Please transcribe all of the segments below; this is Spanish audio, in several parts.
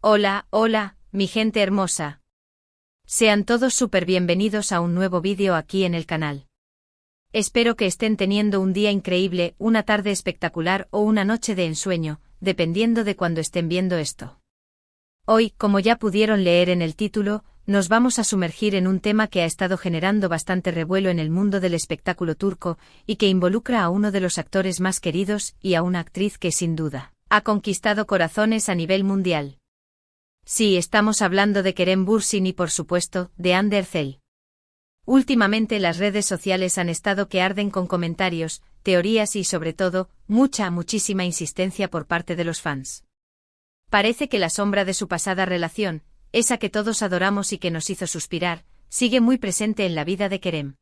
Hola, hola, mi gente hermosa. Sean todos súper bienvenidos a un nuevo vídeo aquí en el canal. Espero que estén teniendo un día increíble, una tarde espectacular o una noche de ensueño, dependiendo de cuando estén viendo esto. Hoy, como ya pudieron leer en el título, nos vamos a sumergir en un tema que ha estado generando bastante revuelo en el mundo del espectáculo turco y que involucra a uno de los actores más queridos y a una actriz que sin duda ha conquistado corazones a nivel mundial. Sí, estamos hablando de Kerem Bürsin y por supuesto, de Hande Erçel. Últimamente las redes sociales han estado que arden con comentarios, teorías y sobre todo, muchísima insistencia por parte de los fans. Parece que la sombra de su pasada relación, esa que todos adoramos y que nos hizo suspirar, sigue muy presente en la vida de Kerem.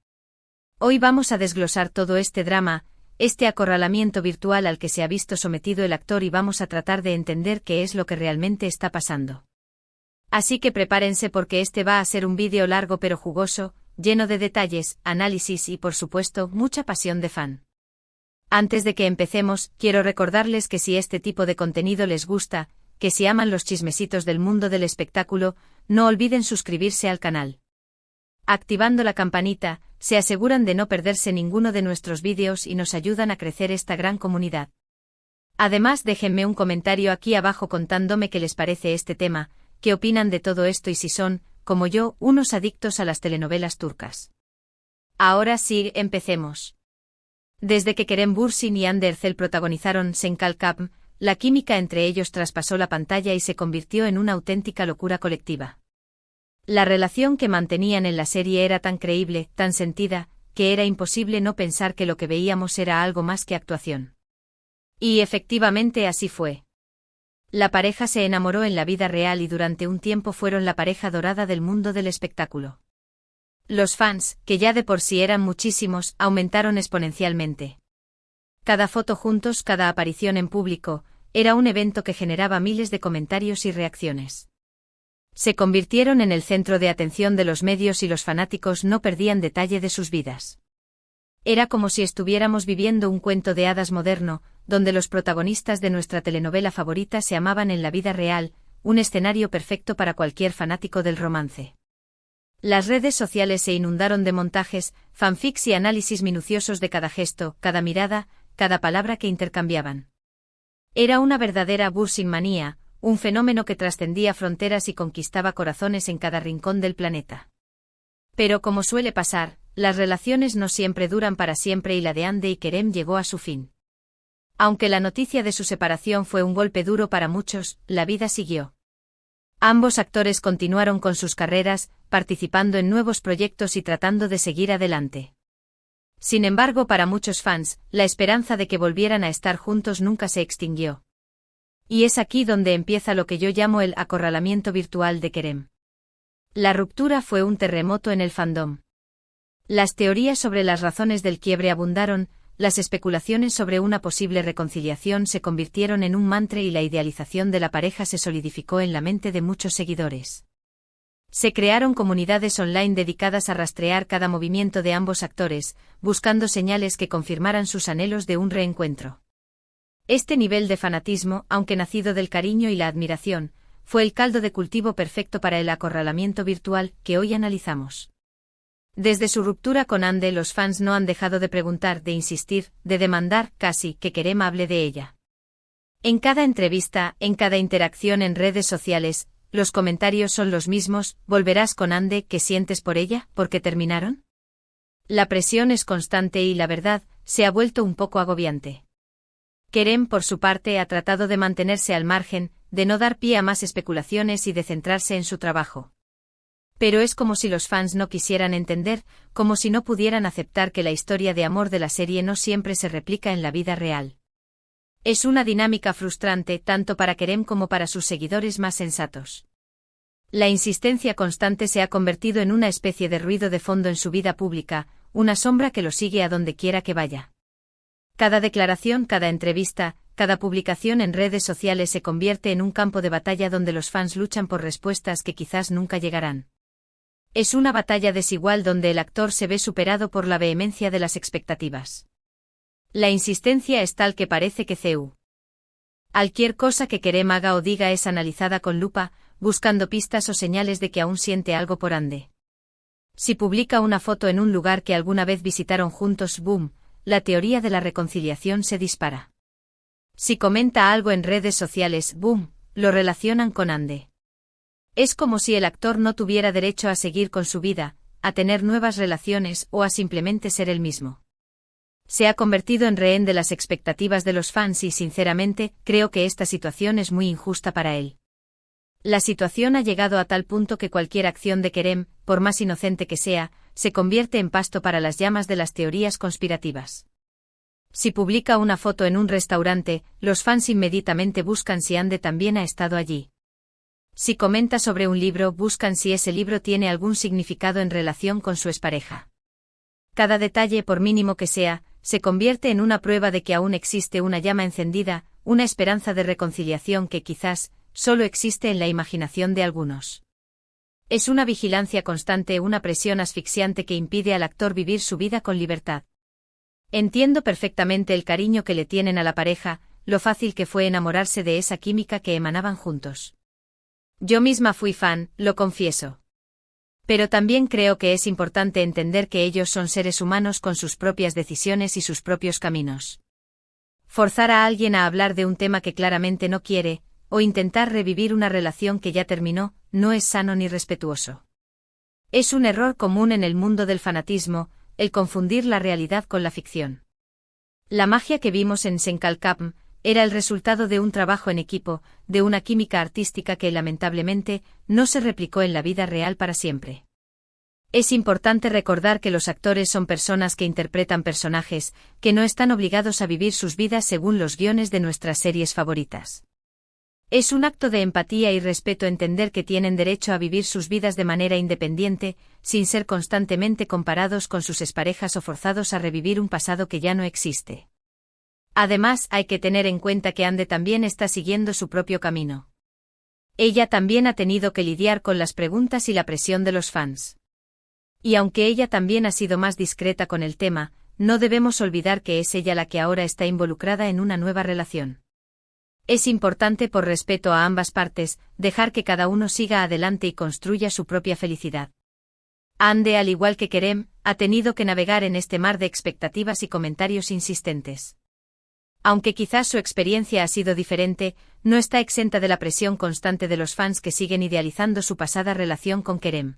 Hoy vamos a desglosar todo este drama, este acorralamiento virtual al que se ha visto sometido el actor y vamos a tratar de entender qué es lo que realmente está pasando. Así que prepárense porque este va a ser un vídeo largo pero jugoso, lleno de detalles, análisis y por supuesto, mucha pasión de fan. Antes de que empecemos, quiero recordarles que si este tipo de contenido les gusta, que si aman los chismecitos del mundo del espectáculo, no olviden suscribirse al canal. Activando la campanita, se aseguran de no perderse ninguno de nuestros vídeos y nos ayudan a crecer esta gran comunidad. Además, déjenme un comentario aquí abajo contándome qué les parece este tema, qué opinan de todo esto y si son, como yo, unos adictos a las telenovelas turcas. Ahora sí, empecemos. Desde que Kerem Bürsin y Hande Erçel protagonizaron Sen Kalkam, la química entre ellos traspasó la pantalla y se convirtió en una auténtica locura colectiva. La relación que mantenían en la serie era tan creíble, tan sentida, que era imposible no pensar que lo que veíamos era algo más que actuación. Y efectivamente así fue. La pareja se enamoró en la vida real y durante un tiempo fueron la pareja dorada del mundo del espectáculo. Los fans, que ya de por sí eran muchísimos, aumentaron exponencialmente. Cada foto juntos, cada aparición en público, era un evento que generaba miles de comentarios y reacciones. Se convirtieron en el centro de atención de los medios y los fanáticos no perdían detalle de sus vidas. Era como si estuviéramos viviendo un cuento de hadas moderno, donde los protagonistas de nuestra telenovela favorita se amaban en la vida real, un escenario perfecto para cualquier fanático del romance. Las redes sociales se inundaron de montajes, fanfics y análisis minuciosos de cada gesto, cada mirada, cada palabra que intercambiaban. Era una verdadera Bürsin-manía, un fenómeno que trascendía fronteras y conquistaba corazones en cada rincón del planeta. Pero como suele pasar, las relaciones no siempre duran para siempre y la de Hande y Kerem llegó a su fin. Aunque la noticia de su separación fue un golpe duro para muchos, la vida siguió. Ambos actores continuaron con sus carreras, participando en nuevos proyectos y tratando de seguir adelante. Sin embargo, para muchos fans, la esperanza de que volvieran a estar juntos nunca se extinguió. Y es aquí donde empieza lo que yo llamo el acorralamiento virtual de Kerem. La ruptura fue un terremoto en el fandom. Las teorías sobre las razones del quiebre abundaron, las especulaciones sobre una posible reconciliación se convirtieron en un mantra y la idealización de la pareja se solidificó en la mente de muchos seguidores. Se crearon comunidades online dedicadas a rastrear cada movimiento de ambos actores, buscando señales que confirmaran sus anhelos de un reencuentro. Este nivel de fanatismo, aunque nacido del cariño y la admiración, fue el caldo de cultivo perfecto para el acorralamiento virtual que hoy analizamos. Desde su ruptura con Hande, los fans no han dejado de preguntar, de insistir, de demandar, casi, que Kerem hable de ella. En cada entrevista, en cada interacción en redes sociales, los comentarios son los mismos: ¿volverás con Hande? ¿Qué sientes por ella? ¿Por qué terminaron? La presión es constante y la verdad, se ha vuelto un poco agobiante. Kerem, por su parte, ha tratado de mantenerse al margen, de no dar pie a más especulaciones y de centrarse en su trabajo. Pero es como si los fans no quisieran entender, como si no pudieran aceptar que la historia de amor de la serie no siempre se replica en la vida real. Es una dinámica frustrante tanto para Kerem como para sus seguidores más sensatos. La insistencia constante se ha convertido en una especie de ruido de fondo en su vida pública, una sombra que lo sigue a donde quiera que vaya. Cada declaración, cada entrevista, cada publicación en redes sociales se convierte en un campo de batalla donde los fans luchan por respuestas que quizás nunca llegarán. Es una batalla desigual donde el actor se ve superado por la vehemencia de las expectativas. La insistencia es tal que parece que CU. Cualquier cosa que Kerem haga o diga es analizada con lupa, buscando pistas o señales de que aún siente algo por Ande. Si publica una foto en un lugar que alguna vez visitaron juntos, boom, la teoría de la reconciliación se dispara. Si comenta algo en redes sociales, boom, lo relacionan con Ande. Es como si el actor no tuviera derecho a seguir con su vida, a tener nuevas relaciones o a simplemente ser el mismo. Se ha convertido en rehén de las expectativas de los fans y sinceramente creo que esta situación es muy injusta para él. La situación ha llegado a tal punto que cualquier acción de Kerem, por más inocente que sea, se convierte en pasto para las llamas de las teorías conspirativas. Si publica una foto en un restaurante, los fans inmediatamente buscan si Ande también ha estado allí. Si comenta sobre un libro, buscan si ese libro tiene algún significado en relación con su expareja. Cada detalle, por mínimo que sea, se convierte en una prueba de que aún existe una llama encendida, una esperanza de reconciliación que quizás solo existe en la imaginación de algunos. Es una vigilancia constante, una presión asfixiante que impide al actor vivir su vida con libertad. Entiendo perfectamente el cariño que le tienen a la pareja, lo fácil que fue enamorarse de esa química que emanaban juntos. Yo misma fui fan, lo confieso. Pero también creo que es importante entender que ellos son seres humanos con sus propias decisiones y sus propios caminos. Forzar a alguien a hablar de un tema que claramente no quiere, o intentar revivir una relación que ya terminó, no es sano ni respetuoso. Es un error común en el mundo del fanatismo, el confundir la realidad con la ficción. La magia que vimos en Senkalkapm era el resultado de un trabajo en equipo, de una química artística que lamentablemente no se replicó en la vida real para siempre. Es importante recordar que los actores son personas que interpretan personajes, que no están obligados a vivir sus vidas según los guiones de nuestras series favoritas. Es un acto de empatía y respeto entender que tienen derecho a vivir sus vidas de manera independiente, sin ser constantemente comparados con sus exparejas o forzados a revivir un pasado que ya no existe. Además, hay que tener en cuenta que Ande también está siguiendo su propio camino. Ella también ha tenido que lidiar con las preguntas y la presión de los fans. Y aunque ella también ha sido más discreta con el tema, no debemos olvidar que es ella la que ahora está involucrada en una nueva relación. Es importante, por respeto a ambas partes, dejar que cada uno siga adelante y construya su propia felicidad. Ande, al igual que Kerem, ha tenido que navegar en este mar de expectativas y comentarios insistentes. Aunque quizás su experiencia ha sido diferente, no está exenta de la presión constante de los fans que siguen idealizando su pasada relación con Kerem.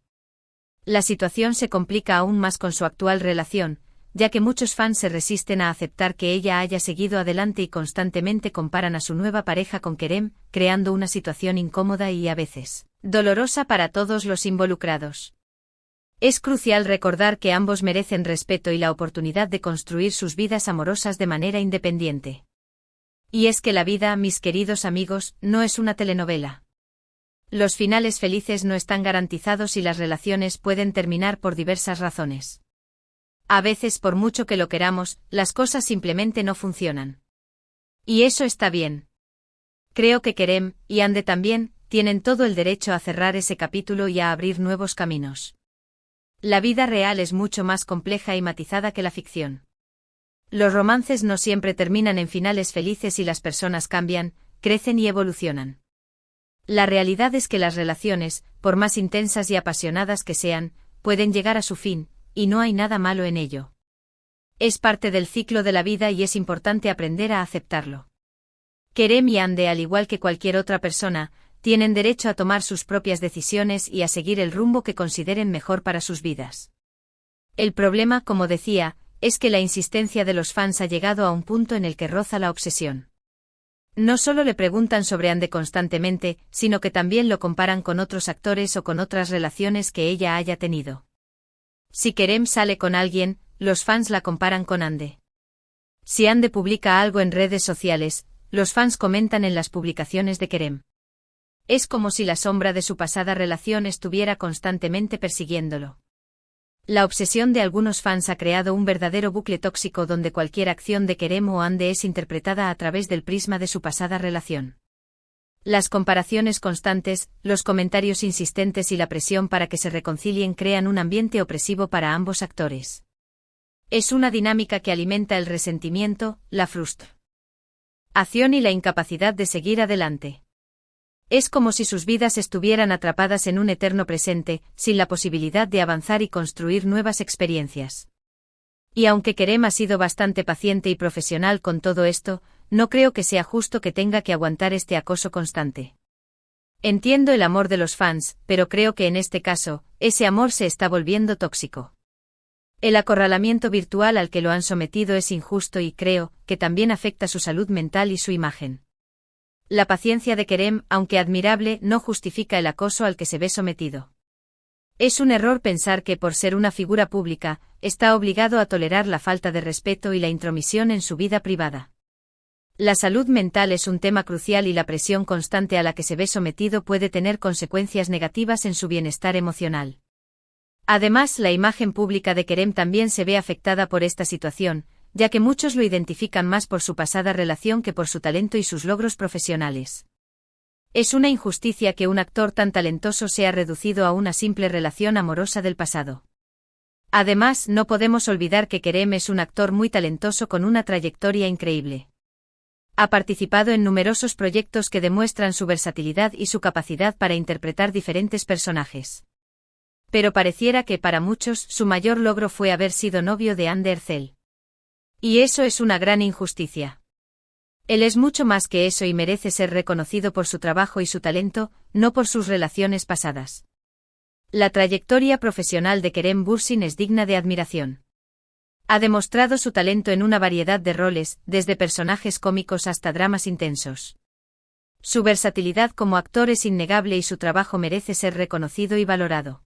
La situación se complica aún más con su actual relación, ya que muchos fans se resisten a aceptar que ella haya seguido adelante y constantemente comparan a su nueva pareja con Kerem, creando una situación incómoda y a veces dolorosa para todos los involucrados. Es crucial recordar que ambos merecen respeto y la oportunidad de construir sus vidas amorosas de manera independiente. Y es que la vida, mis queridos amigos, no es una telenovela. Los finales felices no están garantizados y las relaciones pueden terminar por diversas razones. A veces, por mucho que lo queramos, las cosas simplemente no funcionan. Y eso está bien. Creo que Kerem, y Ande también, tienen todo el derecho a cerrar ese capítulo y a abrir nuevos caminos. La vida real es mucho más compleja y matizada que la ficción. Los romances no siempre terminan en finales felices y las personas cambian, crecen y evolucionan. La realidad es que las relaciones, por más intensas y apasionadas que sean, pueden llegar a su fin, y no hay nada malo en ello. Es parte del ciclo de la vida y es importante aprender a aceptarlo. Kerem y Ande, al igual que cualquier otra persona, tienen derecho a tomar sus propias decisiones y a seguir el rumbo que consideren mejor para sus vidas. El problema, como decía, es que la insistencia de los fans ha llegado a un punto en el que roza la obsesión. No solo le preguntan sobre Ande constantemente, sino que también lo comparan con otros actores o con otras relaciones que ella haya tenido. Si Kerem sale con alguien, los fans la comparan con Ande. Si Ande publica algo en redes sociales, los fans comentan en las publicaciones de Kerem. Es como si la sombra de su pasada relación estuviera constantemente persiguiéndolo. La obsesión de algunos fans ha creado un verdadero bucle tóxico donde cualquier acción de Kerem o Ande es interpretada a través del prisma de su pasada relación. Las comparaciones constantes, los comentarios insistentes y la presión para que se reconcilien crean un ambiente opresivo para ambos actores. Es una dinámica que alimenta el resentimiento, la frustración acción y la incapacidad de seguir adelante. Es como si sus vidas estuvieran atrapadas en un eterno presente, sin la posibilidad de avanzar y construir nuevas experiencias. Y aunque Kerem ha sido bastante paciente y profesional con todo esto, no creo que sea justo que tenga que aguantar este acoso constante. Entiendo el amor de los fans, pero creo que en este caso, ese amor se está volviendo tóxico. El acorralamiento virtual al que lo han sometido es injusto y creo que también afecta su salud mental y su imagen. La paciencia de Kerem, aunque admirable, no justifica el acoso al que se ve sometido. Es un error pensar que por ser una figura pública, está obligado a tolerar la falta de respeto y la intromisión en su vida privada. La salud mental es un tema crucial y la presión constante a la que se ve sometido puede tener consecuencias negativas en su bienestar emocional. Además, la imagen pública de Kerem también se ve afectada por esta situación, ya que muchos lo identifican más por su pasada relación que por su talento y sus logros profesionales. Es una injusticia que un actor tan talentoso sea reducido a una simple relación amorosa del pasado. Además, no podemos olvidar que Kerem es un actor muy talentoso con una trayectoria increíble. Ha participado en numerosos proyectos que demuestran su versatilidad y su capacidad para interpretar diferentes personajes. Pero pareciera que para muchos su mayor logro fue haber sido novio de Hande Erçel. Y eso es una gran injusticia. Él es mucho más que eso y merece ser reconocido por su trabajo y su talento, no por sus relaciones pasadas. La trayectoria profesional de Kerem Bürsin es digna de admiración. Ha demostrado su talento en una variedad de roles, desde personajes cómicos hasta dramas intensos. Su versatilidad como actor es innegable y su trabajo merece ser reconocido y valorado.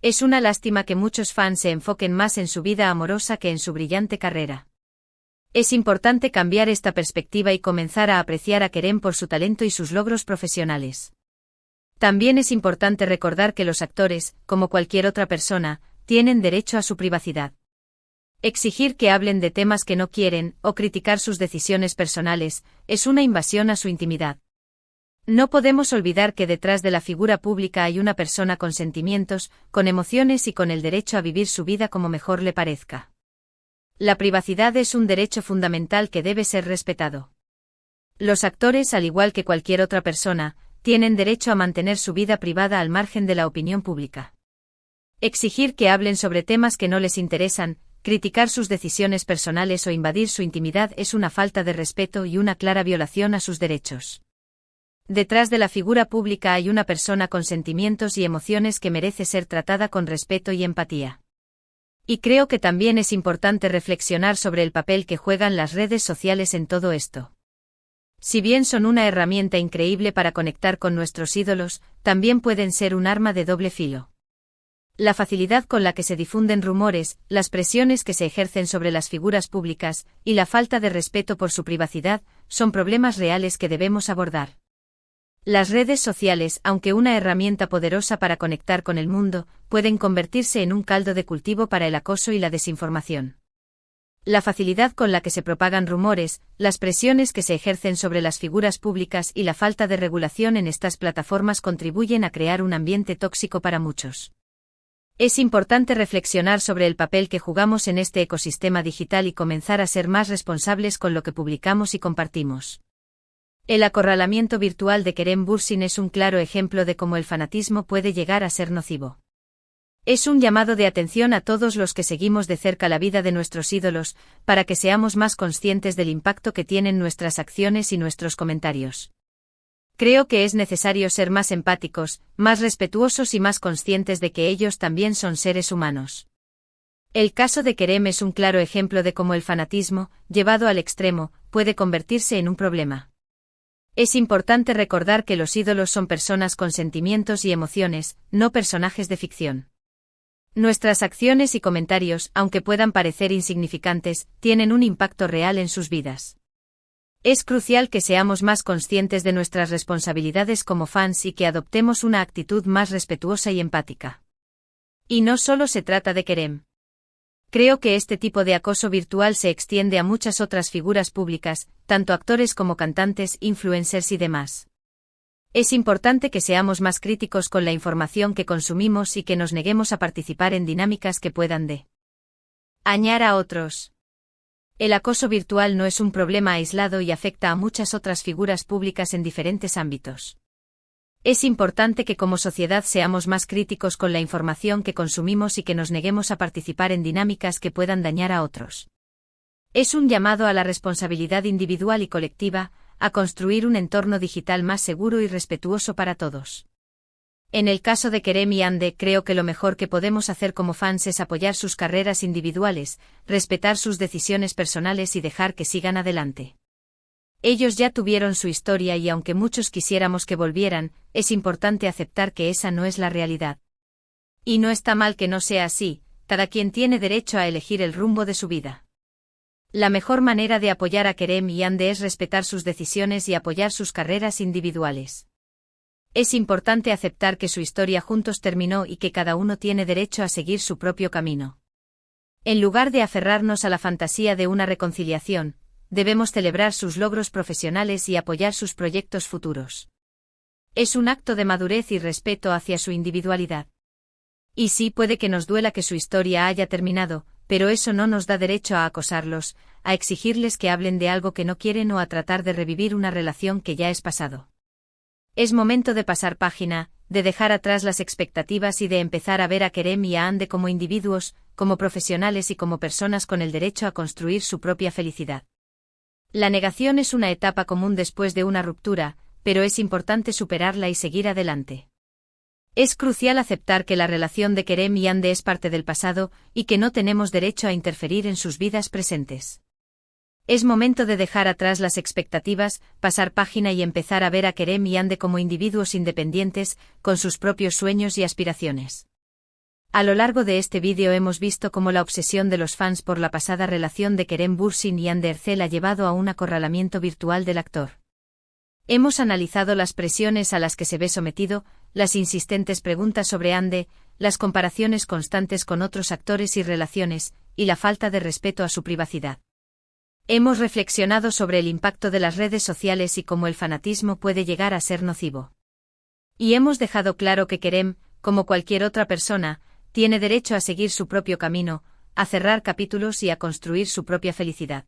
Es una lástima que muchos fans se enfoquen más en su vida amorosa que en su brillante carrera. Es importante cambiar esta perspectiva y comenzar a apreciar a Kerem por su talento y sus logros profesionales. También es importante recordar que los actores, como cualquier otra persona, tienen derecho a su privacidad. Exigir que hablen de temas que no quieren, o criticar sus decisiones personales, es una invasión a su intimidad. No podemos olvidar que detrás de la figura pública hay una persona con sentimientos, con emociones y con el derecho a vivir su vida como mejor le parezca. La privacidad es un derecho fundamental que debe ser respetado. Los actores, al igual que cualquier otra persona, tienen derecho a mantener su vida privada al margen de la opinión pública. Exigir que hablen sobre temas que no les interesan, criticar sus decisiones personales o invadir su intimidad es una falta de respeto y una clara violación a sus derechos. Detrás de la figura pública hay una persona con sentimientos y emociones que merece ser tratada con respeto y empatía. Y creo que también es importante reflexionar sobre el papel que juegan las redes sociales en todo esto. Si bien son una herramienta increíble para conectar con nuestros ídolos, también pueden ser un arma de doble filo. La facilidad con la que se difunden rumores, las presiones que se ejercen sobre las figuras públicas, y la falta de respeto por su privacidad, son problemas reales que debemos abordar. Las redes sociales, aunque una herramienta poderosa para conectar con el mundo, pueden convertirse en un caldo de cultivo para el acoso y la desinformación. La facilidad con la que se propagan rumores, las presiones que se ejercen sobre las figuras públicas y la falta de regulación en estas plataformas contribuyen a crear un ambiente tóxico para muchos. Es importante reflexionar sobre el papel que jugamos en este ecosistema digital y comenzar a ser más responsables con lo que publicamos y compartimos. El acorralamiento virtual de Kerem Bürsin es un claro ejemplo de cómo el fanatismo puede llegar a ser nocivo. Es un llamado de atención a todos los que seguimos de cerca la vida de nuestros ídolos, para que seamos más conscientes del impacto que tienen nuestras acciones y nuestros comentarios. Creo que es necesario ser más empáticos, más respetuosos y más conscientes de que ellos también son seres humanos. El caso de Kerem es un claro ejemplo de cómo el fanatismo, llevado al extremo, puede convertirse en un problema. Es importante recordar que los ídolos son personas con sentimientos y emociones, no personajes de ficción. Nuestras acciones y comentarios, aunque puedan parecer insignificantes, tienen un impacto real en sus vidas. Es crucial que seamos más conscientes de nuestras responsabilidades como fans y que adoptemos una actitud más respetuosa y empática. Y no solo se trata de Kerem. Creo que este tipo de acoso virtual se extiende a muchas otras figuras públicas, tanto actores como cantantes, influencers y demás. Es importante que seamos más críticos con la información que consumimos y que nos neguemos a participar en dinámicas que puedan dañar a otros. El acoso virtual no es un problema aislado y afecta a muchas otras figuras públicas en diferentes ámbitos. Es importante que como sociedad seamos más críticos con la información que consumimos y que nos neguemos a participar en dinámicas que puedan dañar a otros. Es un llamado a la responsabilidad individual y colectiva, a construir un entorno digital más seguro y respetuoso para todos. En el caso de Kerem y Hande, creo que lo mejor que podemos hacer como fans es apoyar sus carreras individuales, respetar sus decisiones personales y dejar que sigan adelante. Ellos ya tuvieron su historia y aunque muchos quisiéramos que volvieran, es importante aceptar que esa no es la realidad. Y no está mal que no sea así, cada quien tiene derecho a elegir el rumbo de su vida. La mejor manera de apoyar a Kerem y Hande es respetar sus decisiones y apoyar sus carreras individuales. Es importante aceptar que su historia juntos terminó y que cada uno tiene derecho a seguir su propio camino. En lugar de aferrarnos a la fantasía de una reconciliación, debemos celebrar sus logros profesionales y apoyar sus proyectos futuros. Es un acto de madurez y respeto hacia su individualidad. Y sí, puede que nos duela que su historia haya terminado, pero eso no nos da derecho a acosarlos, a exigirles que hablen de algo que no quieren o a tratar de revivir una relación que ya es pasado. Es momento de pasar página, de dejar atrás las expectativas y de empezar a ver a Kerem y a Hande como individuos, como profesionales y como personas con el derecho a construir su propia felicidad. La negación es una etapa común después de una ruptura, pero es importante superarla y seguir adelante. Es crucial aceptar que la relación de Kerem y Hande es parte del pasado y que no tenemos derecho a interferir en sus vidas presentes. Es momento de dejar atrás las expectativas, pasar página y empezar a ver a Kerem y Hande como individuos independientes, con sus propios sueños y aspiraciones. A lo largo de este vídeo hemos visto cómo la obsesión de los fans por la pasada relación de Kerem Bürsin y Hande Erçel ha llevado a un acorralamiento virtual del actor. Hemos analizado las presiones a las que se ve sometido, las insistentes preguntas sobre Hande, las comparaciones constantes con otros actores y relaciones, y la falta de respeto a su privacidad. Hemos reflexionado sobre el impacto de las redes sociales y cómo el fanatismo puede llegar a ser nocivo. Y hemos dejado claro que Kerem, como cualquier otra persona, tiene derecho a seguir su propio camino, a cerrar capítulos y a construir su propia felicidad.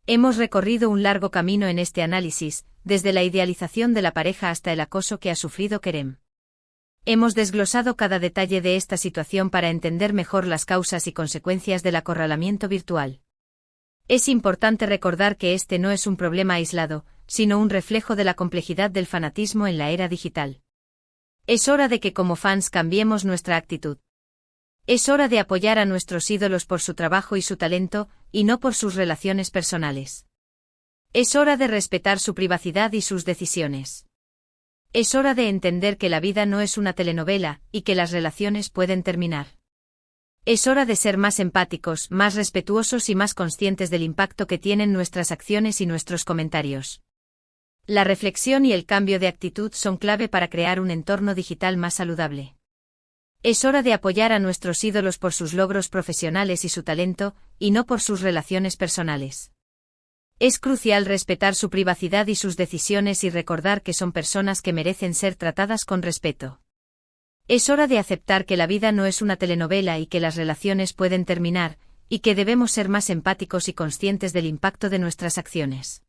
Hemos recorrido un largo camino en este análisis, desde la idealización de la pareja hasta el acoso que ha sufrido Kerem. Hemos desglosado cada detalle de esta situación para entender mejor las causas y consecuencias del acorralamiento virtual. Es importante recordar que este no es un problema aislado, sino un reflejo de la complejidad del fanatismo en la era digital. Es hora de que como fans cambiemos nuestra actitud. Es hora de apoyar a nuestros ídolos por su trabajo y su talento, y no por sus relaciones personales. Es hora de respetar su privacidad y sus decisiones. Es hora de entender que la vida no es una telenovela, y que las relaciones pueden terminar. Es hora de ser más empáticos, más respetuosos y más conscientes del impacto que tienen nuestras acciones y nuestros comentarios. La reflexión y el cambio de actitud son clave para crear un entorno digital más saludable. Es hora de apoyar a nuestros ídolos por sus logros profesionales y su talento, y no por sus relaciones personales. Es crucial respetar su privacidad y sus decisiones y recordar que son personas que merecen ser tratadas con respeto. Es hora de aceptar que la vida no es una telenovela y que las relaciones pueden terminar, y que debemos ser más empáticos y conscientes del impacto de nuestras acciones.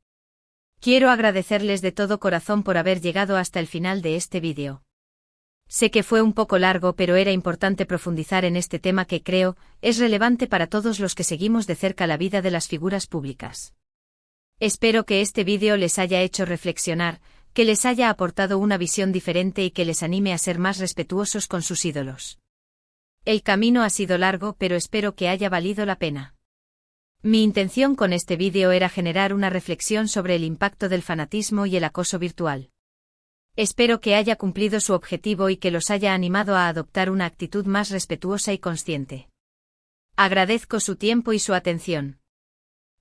Quiero agradecerles de todo corazón por haber llegado hasta el final de este vídeo. Sé que fue un poco largo, pero era importante profundizar en este tema que creo es relevante para todos los que seguimos de cerca la vida de las figuras públicas. Espero que este vídeo les haya hecho reflexionar, que les haya aportado una visión diferente y que les anime a ser más respetuosos con sus ídolos. El camino ha sido largo, pero espero que haya valido la pena. Mi intención con este vídeo era generar una reflexión sobre el impacto del fanatismo y el acoso virtual. Espero que haya cumplido su objetivo y que los haya animado a adoptar una actitud más respetuosa y consciente. Agradezco su tiempo y su atención.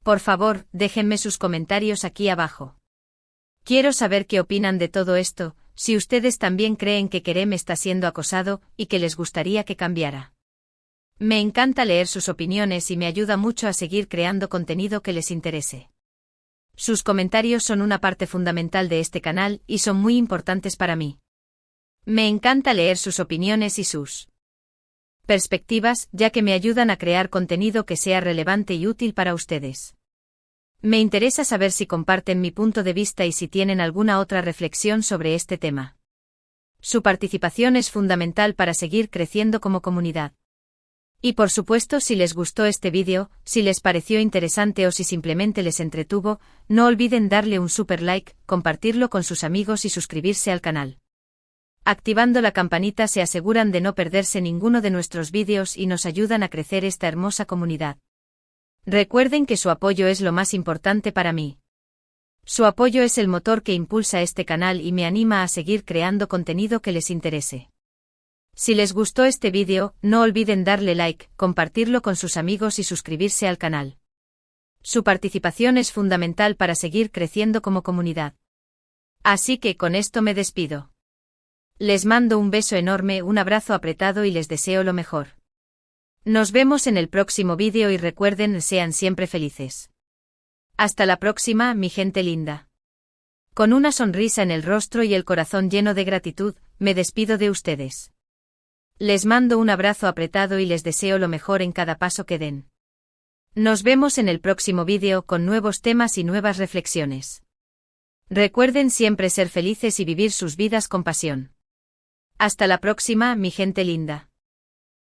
Por favor, déjenme sus comentarios aquí abajo. Quiero saber qué opinan de todo esto, si ustedes también creen que Kerem está siendo acosado y que les gustaría que cambiara. Me encanta leer sus opiniones y me ayuda mucho a seguir creando contenido que les interese. Sus comentarios son una parte fundamental de este canal y son muy importantes para mí. Me encanta leer sus opiniones y sus perspectivas, ya que me ayudan a crear contenido que sea relevante y útil para ustedes. Me interesa saber si comparten mi punto de vista y si tienen alguna otra reflexión sobre este tema. Su participación es fundamental para seguir creciendo como comunidad. Y por supuesto, si les gustó este vídeo, si les pareció interesante o si simplemente les entretuvo, no olviden darle un super like, compartirlo con sus amigos y suscribirse al canal. Activando la campanita se aseguran de no perderse ninguno de nuestros vídeos y nos ayudan a crecer esta hermosa comunidad. Recuerden que su apoyo es lo más importante para mí. Su apoyo es el motor que impulsa este canal y me anima a seguir creando contenido que les interese. Si les gustó este vídeo, no olviden darle like, compartirlo con sus amigos y suscribirse al canal. Su participación es fundamental para seguir creciendo como comunidad. Así que con esto me despido. Les mando un beso enorme, un abrazo apretado y les deseo lo mejor. Nos vemos en el próximo vídeo y recuerden, sean siempre felices. Hasta la próxima, mi gente linda. Con una sonrisa en el rostro y el corazón lleno de gratitud, me despido de ustedes. Les mando un abrazo apretado y les deseo lo mejor en cada paso que den. Nos vemos en el próximo vídeo con nuevos temas y nuevas reflexiones. Recuerden siempre ser felices y vivir sus vidas con pasión. Hasta la próxima, mi gente linda.